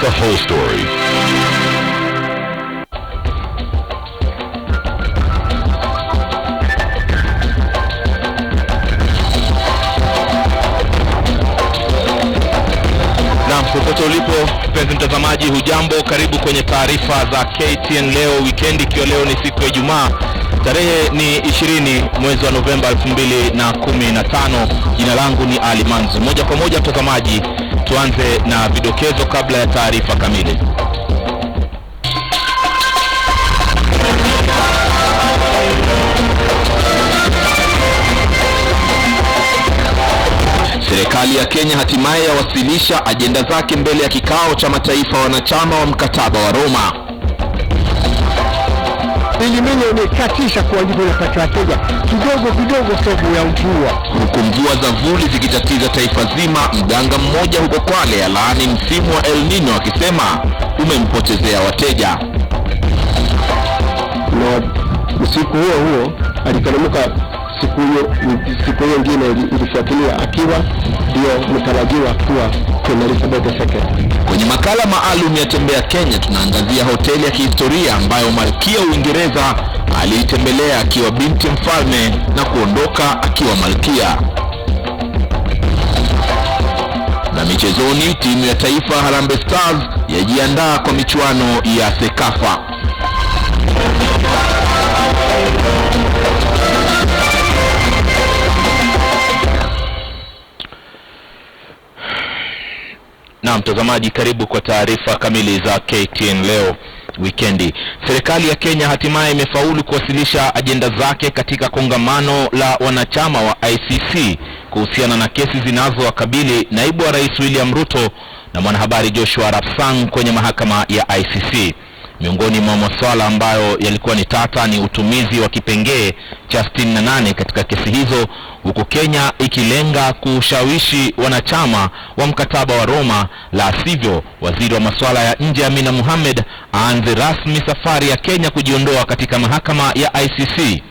the whole story. Popote ulipo mpenzi mtazamaji, hujambo, karibu kwenye taarifa za KTN Leo Weekend, ikiwa leo ni siku ya Ijumaa. Tarehe ni 20 mwezi wa Novemba 2015. Jina langu ni Ali Manzu. Moja kwa moja mtazamaji, tuanze na vidokezo kabla ya taarifa kamili. Serikali ya Kenya hatimaye yawasilisha ajenda zake mbele ya kikao cha mataifa wanachama wa mkataba wa Roma. Mimi nimekatisha kuandika na pacha Kenya kidogo sababu ya mvua. Huku mvua za vuli zikitatiza taifa zima, mganga mmoja huko Kwale alaani msimu wa El Nino akisema umempotezea wateja. Na usiku huo alikalamuka siku hiyo nyingine ilifuatilia akiwa ndio mtarajiwa kuwa Queen Elizabeth II. Kwenye makala maalum ya Tembea Kenya tunaangazia hoteli ya kihistoria ambayo Malkia wa Uingereza aliitembelea akiwa binti mfalme na kuondoka akiwa malkia. Na michezoni, timu ya taifa Harambee Stars yajiandaa kwa michuano ya Sekafa. Na mtazamaji, karibu kwa taarifa kamili za KTN Leo Weekend. Serikali ya Kenya hatimaye imefaulu kuwasilisha ajenda zake katika kongamano la wanachama wa ICC kuhusiana na kesi zinazowakabili naibu wa rais William Ruto na mwanahabari Joshua Rapsang kwenye mahakama ya ICC. Miongoni mwa masuala ambayo yalikuwa ni tata ni utumizi wa kipengee cha 68 katika kesi hizo, huku Kenya ikilenga kushawishi wanachama wa mkataba wa Roma, la sivyo waziri wa masuala ya nje Amina Mohamed aanze rasmi safari ya Kenya kujiondoa katika mahakama ya ICC.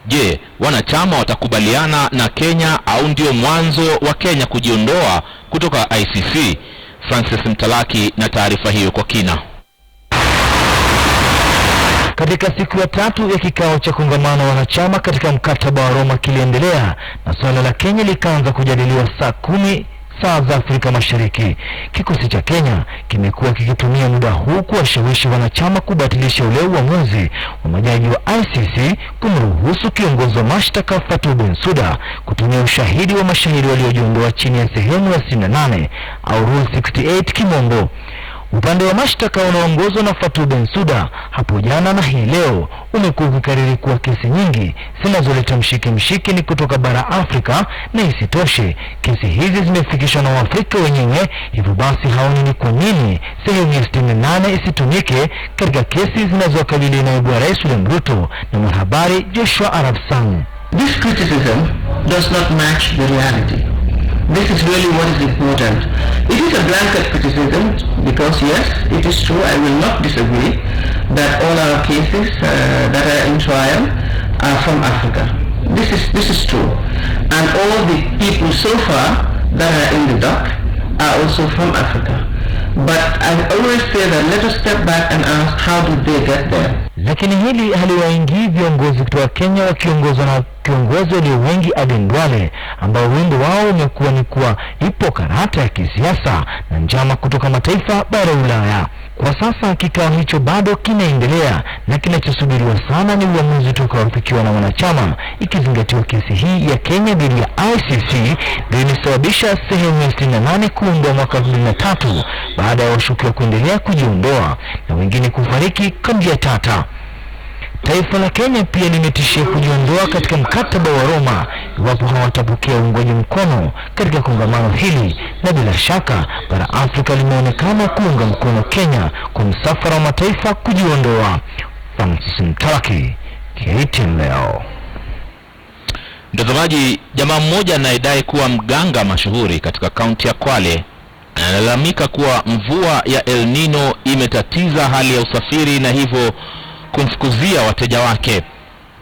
Je, wanachama watakubaliana na Kenya au ndio mwanzo wa Kenya kujiondoa kutoka ICC? Francis Mtalaki na taarifa hiyo kwa kina. Katika siku ya tatu ya kikao cha kongamano wanachama katika mkataba wa Roma kiliendelea, na swala la Kenya likaanza kujadiliwa saa 10 saa za Afrika Mashariki. Kikosi cha Kenya kimekuwa kikitumia muda huu kuwashawishi wanachama kubatilisha ule uamuzi wa majaji wa ICC kumruhusu kiongozi wa mashtaka Fatou Bensouda kutumia ushahidi wa mashahidi waliojiondoa chini ya sehemu ya 68 au Rule 68 kimombo. Upande wa mashtaka unaoongozwa na Fatou Bensouda hapo jana na hii leo umekuwa ukikariri kuwa kesi nyingi zinazoleta mshike ni kutoka bara Afrika, na isitoshe kesi hizi zimefikishwa na Waafrika wenyewe. Hivyo basi haoni ni kwa nini sehemu ya 68 isitumike katika kesi zinazowakabili naibu wa rais William Ruto na mwanahabari Joshua Rapsang. This criticism does not match the reality. This is really what is important. It is a blanket criticism because yes, it is true, I will not disagree that all our cases that are in trial are from Africa. This is true. And all the people so far that are in the dock are also from Africa. But I always say that let us step back and ask, how did they get there? Lakini hili haliwaingii viongozi kutoka Kenya wakiongozwa na kiongozi walio wengi Aden Duale, ambao wimbo wao umekuwa ni kuwa ipo karata ya kisiasa na njama kutoka mataifa bara Ulaya. Kwa sasa kikao hicho bado kinaendelea, na kinachosubiriwa sana ni uamuzi utakaofikiwa na wanachama, ikizingatiwa kesi hii ya Kenya dhidi ya ICC ndio imesababisha sehemu ya 68 kuundwa mwaka 2003 baada ya washukiwa kuendelea kujiondoa na wengine kufariki kwa njia tata. Taifa la Kenya pia limetishia kujiondoa katika mkataba wa Roma iwapo hawatapokea uungwaji mkono katika kongamano hili, na bila shaka bara Afrika limeonekana kuunga mkono Kenya kwa msafara wa mataifa kujiondoa. Francis Mtalaki, KTN Leo. Mtazamaji, jamaa mmoja anayedai kuwa mganga mashuhuri katika kaunti ya Kwale analalamika kuwa mvua ya El Nino imetatiza hali ya usafiri na hivyo kumfukuzia wateja wake.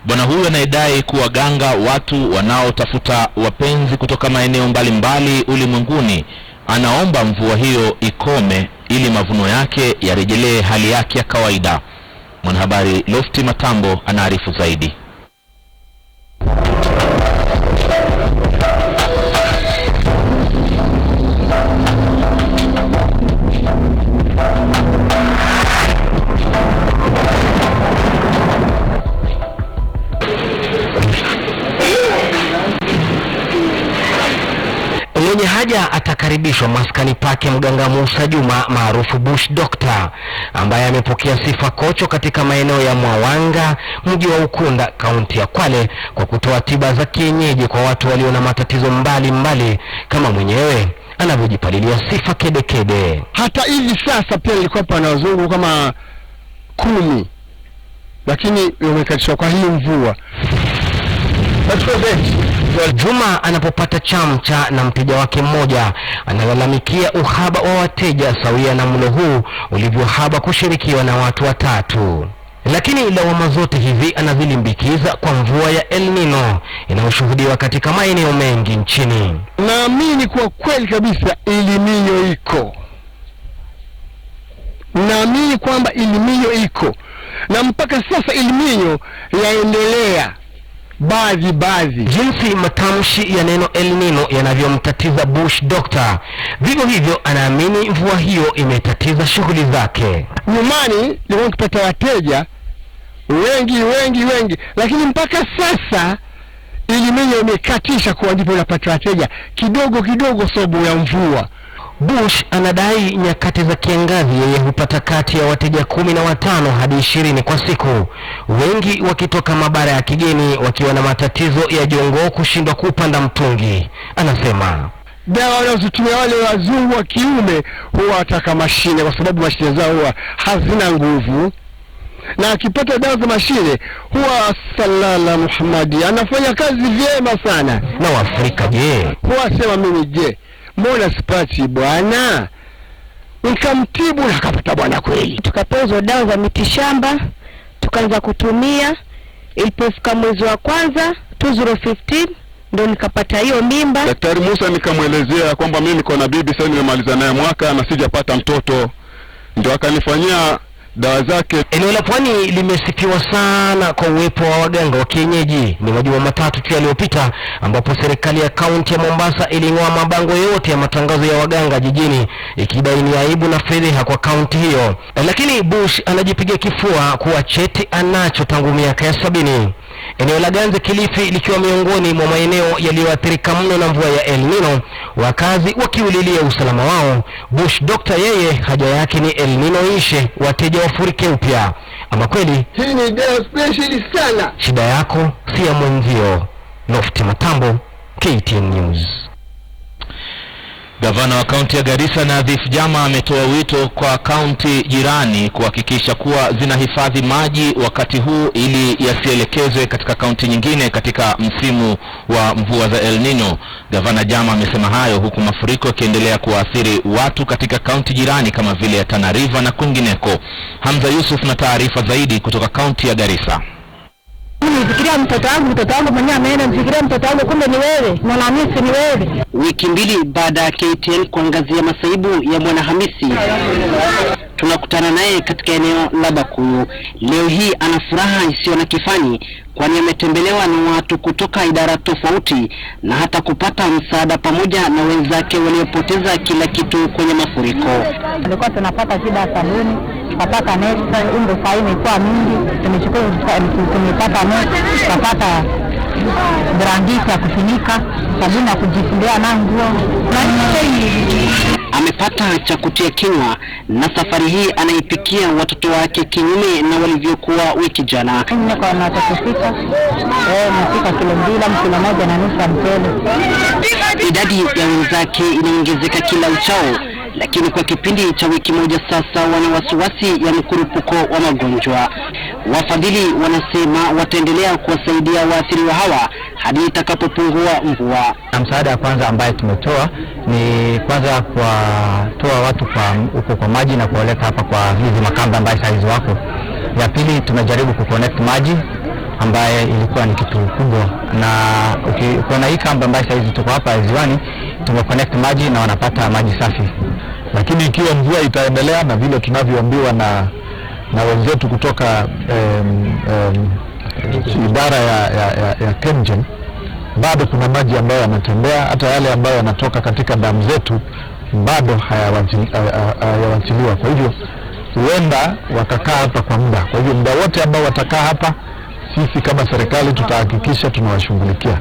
Bwana huyu anayedai kuwaganga watu wanaotafuta wapenzi kutoka maeneo mbalimbali ulimwenguni anaomba mvua hiyo ikome ili mavuno yake yarejelee hali yake ya kawaida. Mwanahabari Lofty Matambo anaarifu zaidi. Mwenye haja atakaribishwa maskani pake mganga Musa Juma maarufu Bush Doctor, ambaye amepokea sifa kocho katika maeneo ya Mwawanga, mji wa Ukunda, kaunti ya Kwale, kwa kutoa tiba za kienyeji kwa watu walio na matatizo mbali kama mwenyewe anavyojipalilia sifa kede. Hata hivi sasa pia nilikuwa pana wazungu kama 10, lakini wamekatishwa kwa hii mvua. Juma anapopata chamcha na mteja wake mmoja, analalamikia uhaba wa wateja sawia na mlo huu ulivyohaba kushirikiwa na watu watatu. Lakini lawama zote hivi anazilimbikiza kwa mvua ya El Nino inayoshuhudiwa katika maeneo mengi nchini. Naamini kwa kweli kabisa El Nino iko. Naamini kwamba El Nino iko. Na mpaka sasa El Nino yaendelea. Baadhi. Jinsi matamshi ya neno El Nino yanavyomtatiza Bush Doctor, vivyo hivyo anaamini mvua hiyo imetatiza shughuli zake. Nyumbani ndio kupata wateja wengi, lakini mpaka sasa El Nino imekatisha kwa ndipo unapata wateja kidogo sababu ya mvua. Bush anadai nyakati za kiangazi yeye hupata kati ya wateja 15 hadi 20 kwa siku, wengi wakitoka mabara ya kigeni wakiwa na matatizo ya jongo kushindwa kupanda mtungi. Anasema dawa wanazotumia wale wazungu wa kiume huwa wataka mashine, kwa sababu mashine zao huwa hazina nguvu, na akipata dawa za mashine huwa salala Muhammadi anafanya kazi vyema sana. Na Waafrika je? Huwa sema mimi je, mbona sipati bwana? Nikamtibu na akapata bwana kweli. Tukapewa dawa za mitishamba, tukaanza kutumia. Ilipofika mwezi wa kwanza 2015 ndio nikapata hiyo mimba. Daktari Musa nikamwelezea kwamba mimi niko na bibi sasa, nimemaliza naye mwaka na sijapata mtoto, ndio akanifanyia dawa zake. Eneo la Pwani limesifiwa sana kwa uwepo wa waganga wa kienyeji. Ni majuma matatu tu yaliyopita ambapo serikali ya kaunti ya Mombasa iling'oa mabango yote ya matangazo ya waganga jijini, ikidai ni aibu na fedheha kwa kaunti hiyo. Lakini Bush anajipiga kifua kuwa cheti anacho tangu miaka ya 70. Eneo la Ganze Kilifi likiwa miongoni mwa maeneo yaliyoathirika mno na mvua ya El Nino, wakazi wakiulilia usalama wao. Bush Doctor yeye haja yake ni El Nino ishe, wateja wafurike upya. Ama kweli hii ni dawa special sana. Shida yako si ya mwenzio. Lofty Matambo, KTN News. Gavana wa kaunti ya Garissa Nadhif Jama ametoa wito kwa kaunti jirani kuhakikisha kuwa zinahifadhi maji wakati huu ili yasielekezwe katika kaunti nyingine katika msimu wa mvua za El Nino. Gavana Jama amesema hayo huku mafuriko yakiendelea kuathiri watu katika kaunti jirani kama vile ya Tana River na kwingineko. Hamza Yusuf na taarifa zaidi kutoka kaunti ya Garissa. Nifikiria mtoto wangu mwenyewe ameenda, nifikiria mtoto wangu kumbe ni wewe, Mwanahamisi ni wewe. Wiki mbili baada ya KTN kuangazia masaibu ya Mwanahamisi, tunakutana naye katika eneo la Bakuyu. Leo hii ana furaha isiyo na kifani, kwani ametembelewa na watu kutoka idara tofauti na hata kupata msaada pamoja na wenzake waliopoteza kila kitu kwenye mafuriko. Tulikuwa tunapata shida ya sabuni, tukapata neti, unga faini kwa mingi, tumepata neti, tukapata brandika ya kufunika, sabuni ya kujifundia na nguo. Amepata cha kutia kinywa na safari hii anaipikia watoto wake kinyume na walivyokuwa wiki jana. Niko na watoto 6, napika kilo 2, kilo 1.5 mchele. Idadi ya wenzake inaongezeka kila uchao, lakini kwa kipindi cha wiki moja sasa wana wasiwasi ya mkurupuko wa magonjwa. Wafadhili wanasema wataendelea kuwasaidia waathiriwa hawa hadi itakapopungua mvua. Msaada kwanza ambaye tumetoa ni kwanza kuwatoa watu huko kwa maji na kuwaleta hapa kwa hizi makamba ambaye saizi wako. Ya pili tunajaribu kuconnect maji ambaye ilikuwa ni kitu kubwa, na ukiona hii kamba ambaye saizi tuko hapa ziwani tumeconnect maji na wanapata maji safi. Lakini ikiwa mvua itaendelea na vile tunavyoambiwa na wenzetu kutoka idara ya KTN, bado kuna maji ambayo yanatembea, hata yale ambayo yanatoka katika damu zetu bado hayawachiliwa. Kwa hivyo huenda wakakaa hapa kwa muda. Kwa hivyo muda wote ambao watakaa hapa, sisi kama serikali tutahakikisha tunawashughulikia.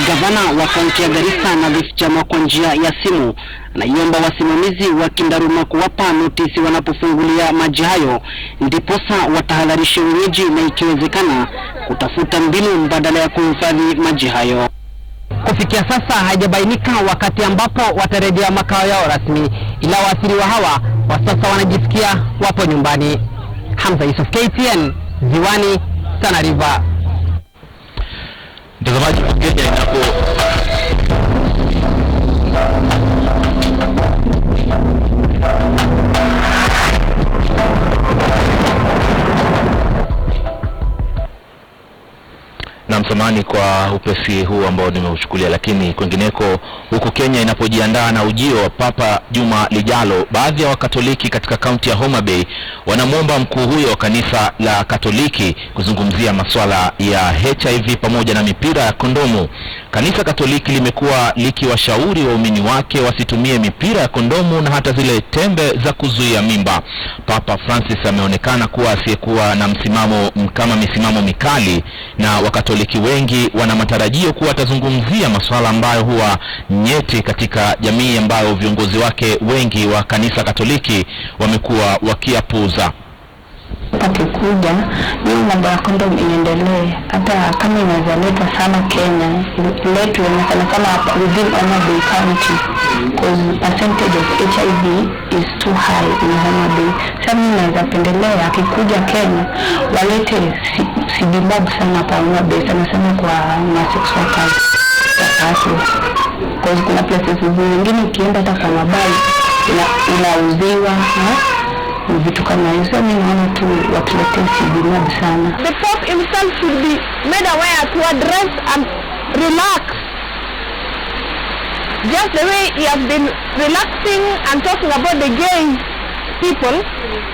Gavana wa kaunti ya Garissa Nadhif Jama kwa njia ya simu anaiomba wasimamizi wa Kindaruma kuwapa notisi wanapofungulia maji hayo, ndiposa watahadharishe wenyeji na ikiwezekana kutafuta mbinu mbadala ya kuhifadhi maji hayo. Kufikia sasa haijabainika wakati ambapo watarejea makao yao rasmi, ila waathiriwa hawa kwa sasa wanajisikia wapo nyumbani. Hamza Yusuf, KTN, Ziwani, Tana River. Mtazamaji wa Kenya inapo na msamani kwa upesi huu ambao nimeuchukulia, lakini kwingineko huko Kenya inapojiandaa na ujio wa Papa Juma lijalo, baadhi ya Wakatoliki katika kaunti ya Homa Bay wanamwomba mkuu huyo wa kanisa la Katoliki kuzungumzia masuala ya HIV pamoja na mipira ya kondomu. Kanisa Katoliki limekuwa likiwashauri waumini wake wasitumie mipira ya kondomu na hata zile tembe za kuzuia mimba. Papa Francis ameonekana kuwa asiyekuwa na misimamo mikali, na Wakatoliki wengi wana matarajio kuwa atazungumzia masuala ambayo huwa nyeti katika jamii ambayo viongozi wake wengi wa kanisa Katoliki wamekuwa wakiapuza. Akikuja hiyo mambo ya kondom iendelee, hata kama inaweza leta sana Kenya, iletwe sana within Homa Bay County, because percentage of HIV is too high in Homa Bay. Sasa inaweza pendelea akikuja Kenya walete sidimbab sana pa Homa Bay, sana kwa sex workers watu, because kuna places zingine ukienda hata kwa mabai inauziwa vitu kama hizo. Mimi naona tu watuletee sidimbab sana. The Pope himself should be made aware to address and relax, just the way he has been relaxing and talking about the gay people.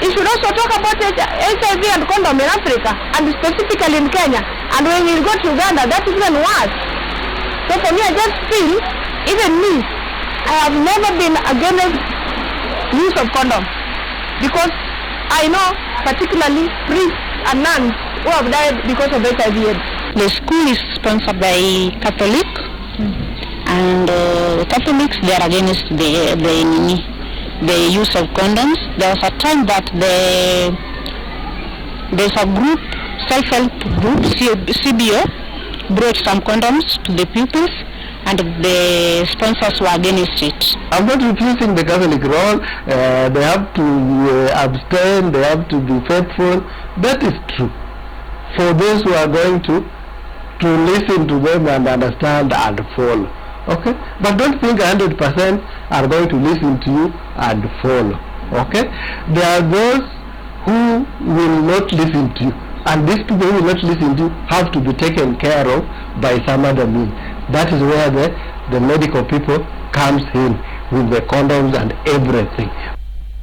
He should also talk about HIV and condom in Africa, and specifically in Kenya. And when we go to Uganda, that is even worse. So for me, I just feel, even me, I have never been against use of condom, because I know particularly priests and nuns who have died because of HIV. The school is sponsored by Catholic, and the Catholics, they are against the use of condoms. There was a time that there's a group, self-help group, CBO, brought some condoms to the pupils, and the sponsors were against it. I'm not refusing the Catholic role. They have to abstain, they have to be faithful. That is true. For those who are going to listen to them and understand and follow. Okay? But don't think 100% are going to listen to you and follow. Okay? There are those who will not listen to you. And these people who will not listen to you have to be taken care of by some other means. That is where the medical people comes in with the condoms and everything.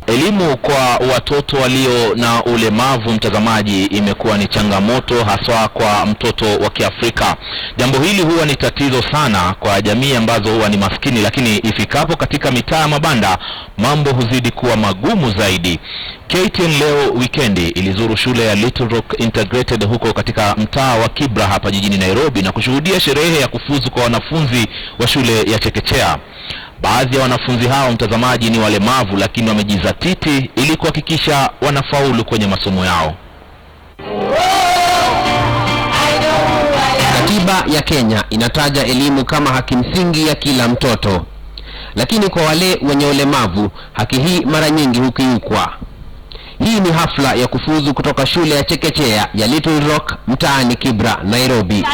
Elimu kwa watoto walio na ulemavu, mtazamaji, imekuwa ni changamoto haswa kwa mtoto wa Kiafrika. Jambo hili huwa ni tatizo sana kwa jamii ambazo huwa ni maskini, lakini ifikapo katika mitaa ya mabanda mambo huzidi kuwa magumu zaidi. KTN leo weekendi ilizuru shule ya Little Rock Integrated huko katika mtaa wa Kibra hapa jijini Nairobi na kushuhudia sherehe ya kufuzu kwa wanafunzi wa shule ya chekechea. Baadhi ya wanafunzi hao, mtazamaji, ni walemavu lakini wamejizatiti ili kuhakikisha wanafaulu kwenye masomo yao. Katiba ya Kenya inataja elimu kama haki msingi ya kila mtoto. Lakini kwa wale wenye ulemavu, haki hii mara nyingi hukiukwa. Hii ni hafla ya kufuzu kutoka shule ya chekechea ya Little Rock mtaani Kibra, Nairobi.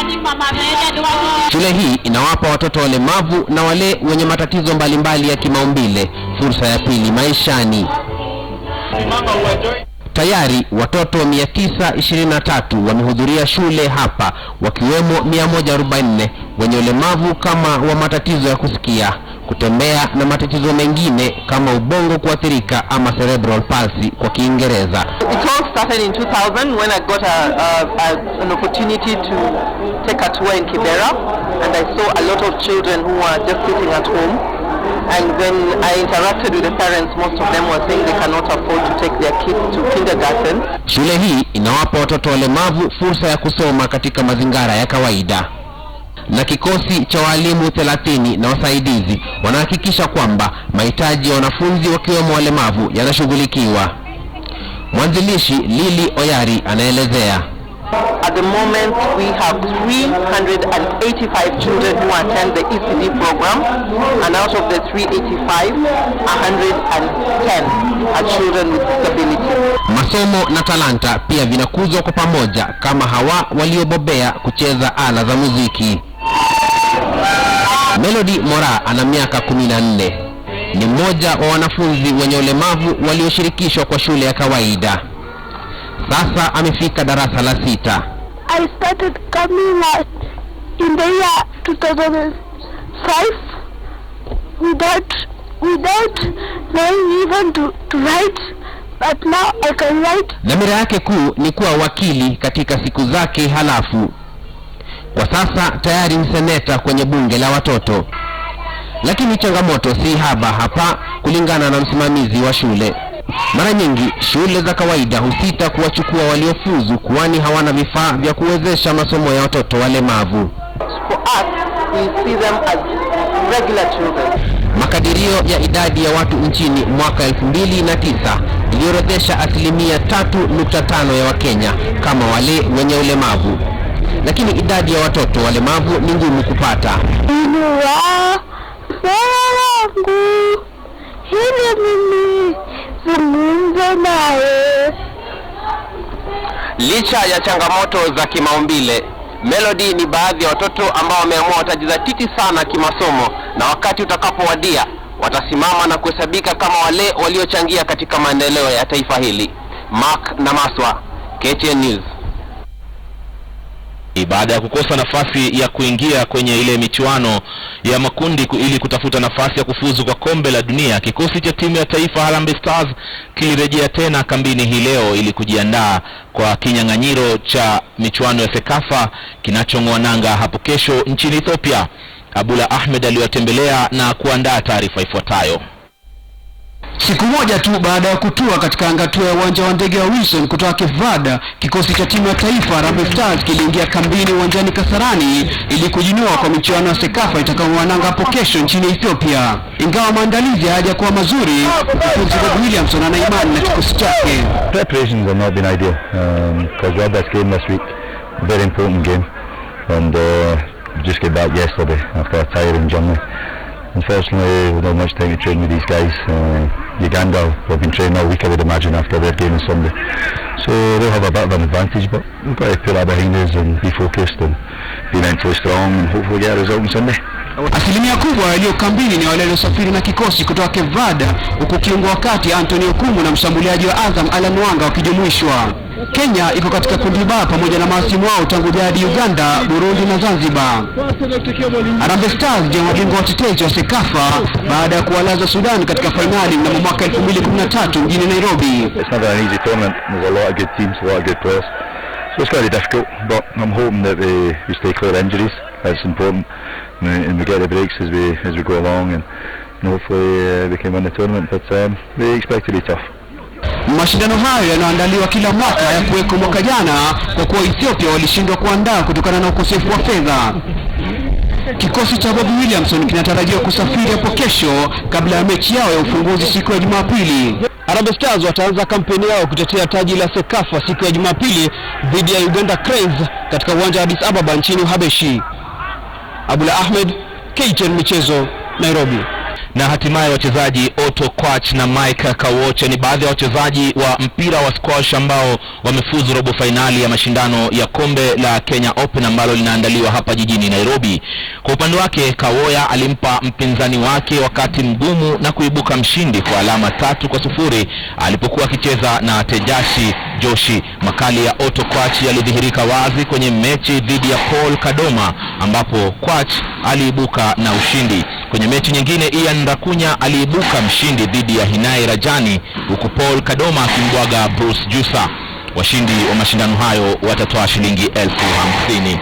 Shule hii inawapa watoto walemavu na wale wenye matatizo mbalimbali ya kimaumbile fursa ya pili maishani. Tayari watoto 923 wamehudhuria shule hapa, wakiwemo 144 wenye ulemavu kama wa matatizo ya kusikia, kutembea na matatizo mengine kama ubongo kuathirika ama cerebral palsy kwa Kiingereza. It all started in 2000 when I got an opportunity to take a tour in Kibera, and I saw a lot of children who were just sitting at home. And when I interacted with the parents, most of them were saying they cannot afford to take their kids to kindergarten. Shule hii inawapa watoto walemavu fursa ya kusoma katika mazingira ya kawaida. Na kikosi cha walimu 30 na wasaidizi wanahakikisha kwamba mahitaji ya wanafunzi wakiwemo walemavu yanashughulikiwa. Mwanzilishi Lili Oyari anaelezea. At the moment we have 385 children who attend the ECD program, and out of the 385, 110 are children with disability. Masomo na talanta pia vinakuzwa kwa pamoja kama hawa waliobobea kucheza ala za muziki. Melody Mora ana miaka 14. Ni mmoja wa wanafunzi wenye ulemavu walioshirikishwa kwa shule ya kawaida. Sasa amefika darasa la 6. I started coming in the year 2005 without knowing even to write, but now I can write. Dhamira yake kuu ni kuwa wakili katika siku zake halafu. Kwa sasa tayari ni seneta kwenye bunge la watoto. Lakini changamoto si haba hapa kulingana na msimamizi wa shule. Mara nyingi shule za kawaida husita kuwachukua waliofuzu kwani hawana vifaa vya kuwezesha masomo ya watoto walemavu. For us, we see them as regular children. Makadirio ya idadi ya watu nchini mwaka 2009 iliorodhesha 3.5% ya Wakenya kama wale wenye ulemavu. Lakini idadi ya watoto walemavu ni ngumu kupata. Licha ya changamoto za kimaumbile, Melody ni baadhi ya watoto ambao wameamua watajizatiti sana kimasomo, na wakati utakapowadia watasimama na kuhesabika kama wale waliochangia katika maendeleo ya taifa hili. Mark Namaswa, KTN News. Baada ya kukosa nafasi ya kuingia kwenye ile michuano ya makundi ili kutafuta nafasi ya kufuzu kwa kombe la dunia, kikosi cha timu ya taifa Harambee Stars kilirejea tena kambini hii leo ili kujiandaa kwa kinyang'anyiro cha michuano ya Sekafa kinachong'oa nanga hapo kesho nchini Ethiopia. Abdullah Ahmed aliwatembelea na kuandaa taarifa ifuatayo. Siku moja tu baada ya kutua katika angatua ya uwanja wa ndege wa Wilson kutoka Kevada, kikosi cha timu ya taifa Harambee Stars kiliingia kambini uwanjani Kasarani ili kujinua kwa michuano ya Sekafa itakayoanza hapo kesho nchini Ethiopia. Ingawa maandalizi hayajakuwa mazuri, mkufunzi Williamson ana imani na kikosi chake. Preparations have not been ideal because we had this game this week, a very important game, and just got back yesterday after a tiring journey. Unfortunately, we don't have much time to train with these guys. Uganda have been training all week, I would imagine, after their game on Sunday. So they'll have a bit of an advantage, but we've got to put that behind us and be focused and be mentally strong and hopefully get a result on Sunday. Asilimia kubwa walio kambini ni wale waliosafiri na kikosi kutoka Kevada, huku kiungo wa kati Anthony Okumu na mshambuliaji wa Azam Alan Wanga wakijumuishwa. Kenya iko katika kundi B pamoja na mahasimu wao tangu jadi Uganda, Burundi na Zanzibar. Harambee Stars ndio mabingwa watetezi wa Sekafa baada ya kuwalaza Sudan katika finali mnamo mwaka 2013 mjini Nairobi. It's not an easy tournament. There's a lot of good teams, a lot of good players. So it's very difficult, but I'm hoping that we stay clear of injuries. That's important, and we get the breaks as we go along, and hopefully we can win the tournament. But we expect to be tough. Mashindano hayo yanaandaliwa kila mwaka ya kuweko mwaka jana kwa kuwa Ethiopia walishindwa kuandaa kutokana na ukosefu wa fedha. Kikosi cha Bob Williamson kinatarajiwa kusafiri hapo kesho kabla ya mechi yao ya ufunguzi siku ya Jumapili. Harambee Stars wataanza kampeni yao kutetea taji la Sekafa siku ya Jumapili dhidi ya Uganda Cranes katika uwanja wa Addis Ababa nchini Habeshi. Abdullah Ahmed, KTN Michezo, Nairobi. Na hatimaye wachezaji Otto Kwach na Mike Kawoche ni baadhi ya wachezaji wa mpira wa squash ambao wamefuzu robo finali ya mashindano ya kombe la Kenya Open ambalo linaandaliwa hapa jijini Nairobi. Kwa upande wake, Kawoya alimpa mpinzani wake wakati mgumu na kuibuka mshindi kwa alama 3-0 alipokuwa akicheza na Tejashi Joshi. Makali ya Otto Kwach yalidhihirika wazi kwenye mechi dhidi ya Paul Kadoma ambapo Kwach aliibuka na ushindi. Kwenye mechi nyingine, Ian Ndakunya aliibuka mshindi dhidi ya Hinai Rajani, huku Paul Kadoma akimbwaga Bruce Jusa. Washindi wa mashindano hayo watatoa shilingi 50,000.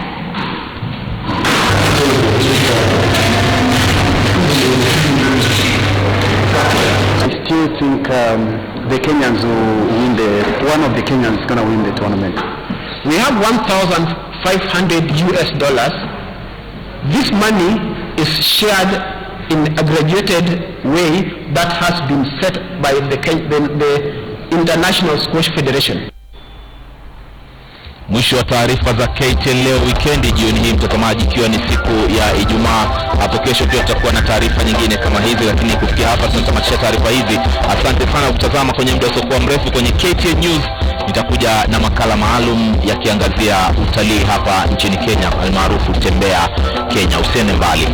I still think the Kenyans will win one of the Kenyans is going to win the tournament. We have $1,500. This money is shared in a graduated way that has been set by the International Squash Federation. Mwisho wa taarifa za KTN leo weekend jioni hii mtazamaji, ikiwa ni siku ya Ijumaa. Hapo kesho pia tutakuwa na taarifa nyingine kama hizi, lakini kufikia hapa tunatamatisha taarifa hizi. Asante sana kutazama kwenye muda usiokuwa mrefu kwenye KTN News. Nitakuja na makala maalum yakiangazia utalii hapa nchini Kenya, almaarufu Tembea Kenya. Usiende mbali.